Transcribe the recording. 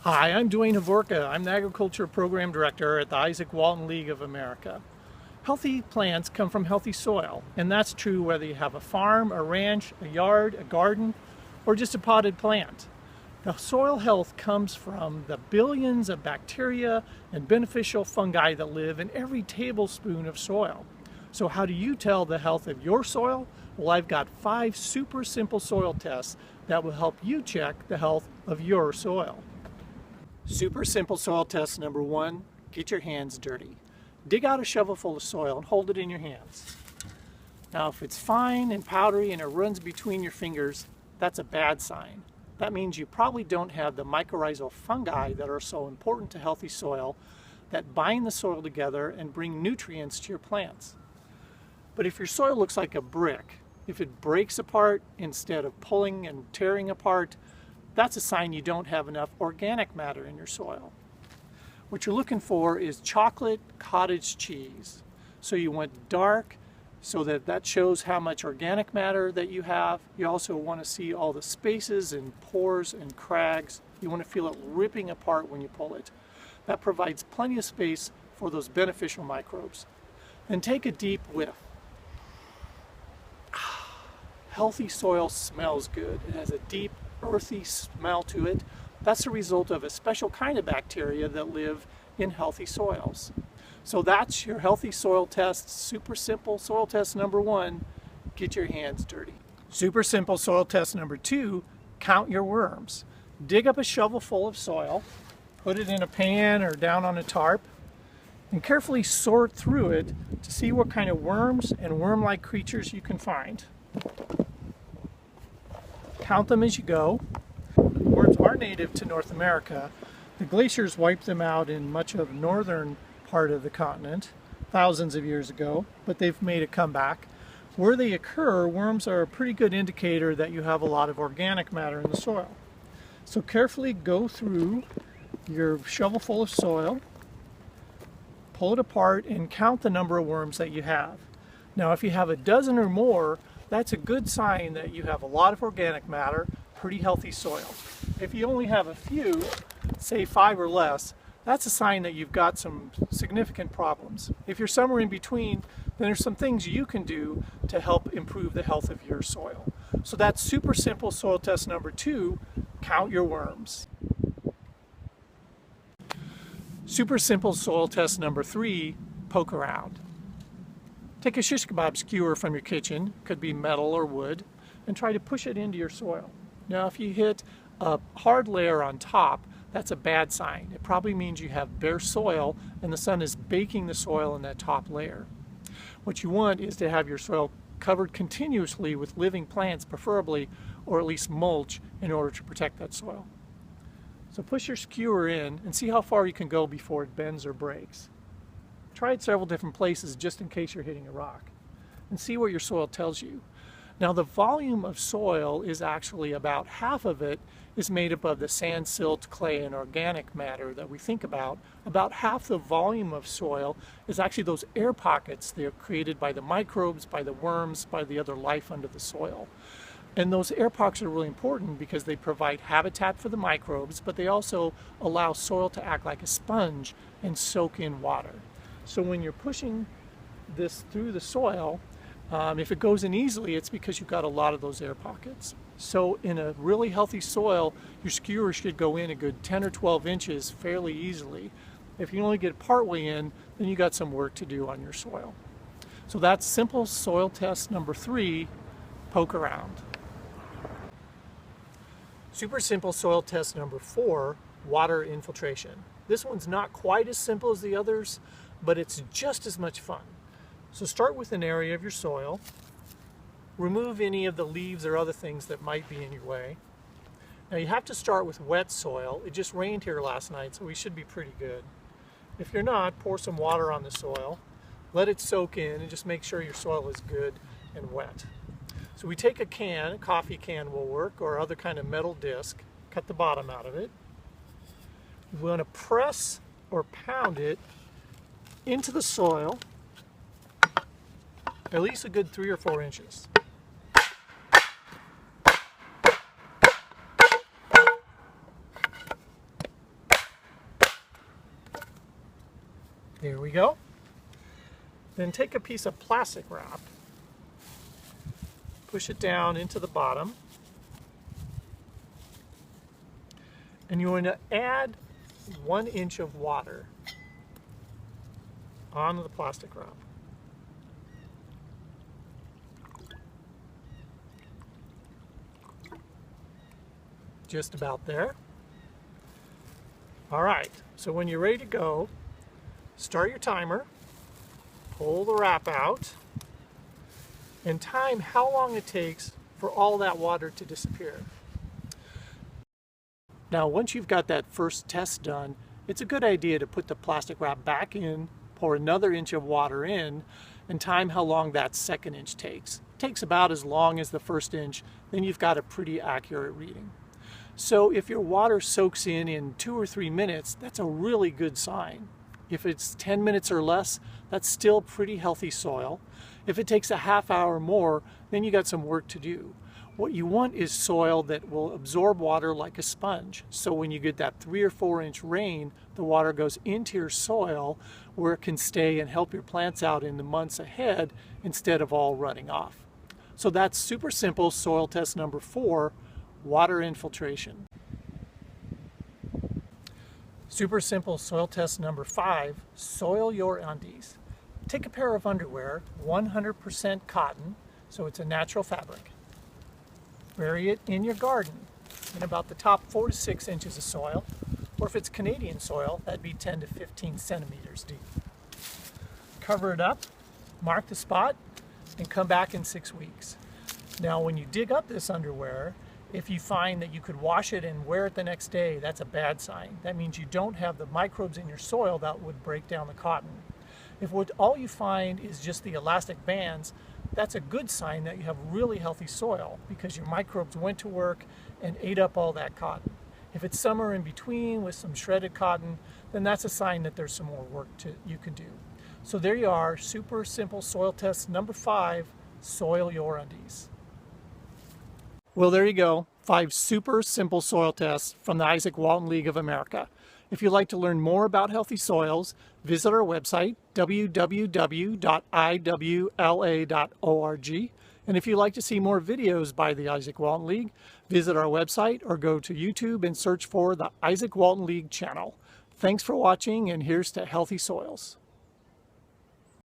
Hi, I'm Dwayne Havorka. I'm the Agriculture Program Director at the Isaac Walton League of America. Healthy plants come from healthy soil, and that's true whether you have a farm, a ranch, a yard, a garden, or just a potted plant. The soil health comes from the billions of bacteria and beneficial fungi that live in every tablespoon of soil. So how do you tell the health of your soil? Well, I've got 5 super simple soil tests that will help you check the health of your soil. Super simple soil test number 1, get your hands dirty. Dig out a shovelful of soil and hold it in your hands. Now if it's fine and powdery and it runs between your fingers, that's a bad sign. That means you probably don't have the mycorrhizal fungi that are so important to healthy soil that bind the soil together and bring nutrients to your plants. But if your soil looks like a brick, if it breaks apart instead of pulling and tearing apart, that's a sign you don't have enough organic matter in your soil. What you're looking for is chocolate cottage cheese. So you want dark so that shows how much organic matter that you have. You also want to see all the spaces and pores and crags. You want to feel it ripping apart when you pull it. That provides plenty of space for those beneficial microbes. Then take a deep whiff. Healthy soil smells good. It has a deep, earthy smell to it. That's a result of a special kind of bacteria that live in healthy soils. So that's your healthy soil test. Super simple soil test number 1, get your hands dirty. Super simple soil test number 2, count your worms. Dig up a shovel full of soil, put it in a pan or down on a tarp, and carefully sort through it to see what kind of worms and worm-like creatures you can find. Count them as you go. Worms are native to North America. The glaciers wiped them out in much of the northern part of the continent thousands of years ago, but they've made a comeback. Where they occur, worms are a pretty good indicator that you have a lot of organic matter in the soil. So carefully go through your shovel full of soil, pull it apart, and count the number of worms that you have. Now if you have a dozen or more, that's a good sign that you have a lot of organic matter, pretty healthy soil. If you only have a few, say 5 or less, that's a sign that you've got some significant problems. If you're somewhere in between, then there's some things you can do to help improve the health of your soil. So that's super simple soil test number 2, count your worms. Super simple soil test number 3, poke around. Take a shish kebab skewer from your kitchen, could be metal or wood, and try to push it into your soil. Now if you hit a hard layer on top, that's a bad sign. It probably means you have bare soil and the sun is baking the soil in that top layer. What you want is to have your soil covered continuously with living plants preferably, or at least mulch, in order to protect that soil. So push your skewer in and see how far you can go before it bends or breaks. Try it several different places just in case you're hitting a rock, and see what your soil tells you. Now the volume of soil is actually about half of it is made up of the sand, silt, clay, and organic matter that we think about. About half the volume of soil is actually those air pockets. They're created by the microbes, by the worms, by the other life under the soil. And those air pockets are really important because they provide habitat for the microbes, but they also allow soil to act like a sponge and soak in water. So when you're pushing this through the soil, if it goes in easily, it's because you've got a lot of those air pockets. So in a really healthy soil, your skewer should go in a good 10 or 12 inches fairly easily. If you only get partway in, then you got some work to do on your soil. So that's simple soil test number 3, poke around. Super simple soil test number 4, water infiltration. This one's not quite as simple as the others, but it's just as much fun. So start with an area of your soil, remove any of the leaves or other things that might be in your way. Now you have to start with wet soil. It just rained here last night, so we should be pretty good. If you're not, pour some water on the soil, let it soak in, and just make sure your soil is good and wet. So we take a can, a coffee can will work, or other kind of metal disc, cut the bottom out of it. We want to press or pound it into the soil at least a good 3 or 4 inches. There we go. Then take a piece of plastic wrap, push it down into the bottom, and you want to add 1 inch of water onto the plastic wrap. Just about there. All right, so when you're ready to go, start your timer, pull the wrap out, and time how long it takes for all that water to disappear. Now, once you've got that first test done, it's a good idea to put the plastic wrap back in, pour another inch of water in, and time how long that second inch takes. It takes about as long as the first inch, then you've got a pretty accurate reading. So if your water soaks in 2 or 3 minutes, that's a really good sign. If it's 10 minutes or less, that's still pretty healthy soil. If it takes a half hour more, then you got some work to do. What you want is soil that will absorb water like a sponge. So when you get that 3 or 4 inch rain, the water goes into your soil where it can stay and help your plants out in the months ahead instead of all running off. So that's super simple soil test number 4, water infiltration. Super simple soil test number 5, soil your undies. Take a pair of underwear, 100% cotton, so it's a natural fabric. Bury it in your garden in about the top 4 to 6 inches of soil, or if it's Canadian soil, that'd be 10 to 15 centimeters deep. Cover it up, mark the spot, and come back in 6 weeks. Now, when you dig up this underwear, if you find that you could wash it and wear it the next day, that's a bad sign. That means you don't have the microbes in your soil that would break down the cotton. If all you find is just the elastic bands, that's a good sign that you have really healthy soil because your microbes went to work and ate up all that cotton. If it's somewhere in between with some shredded cotton, then that's a sign that there's some more work you can do. So there you are, super simple soil test number 5, soil your undies. Well, there you go, 5 super simple soil tests from the Isaac Walton League of America. If you'd like to learn more about healthy soils, visit our website, www.iwla.org. And if you'd like to see more videos by the Isaac Walton League, visit our website or go to YouTube and search for the Isaac Walton League channel. Thanks for watching, and here's to healthy soils.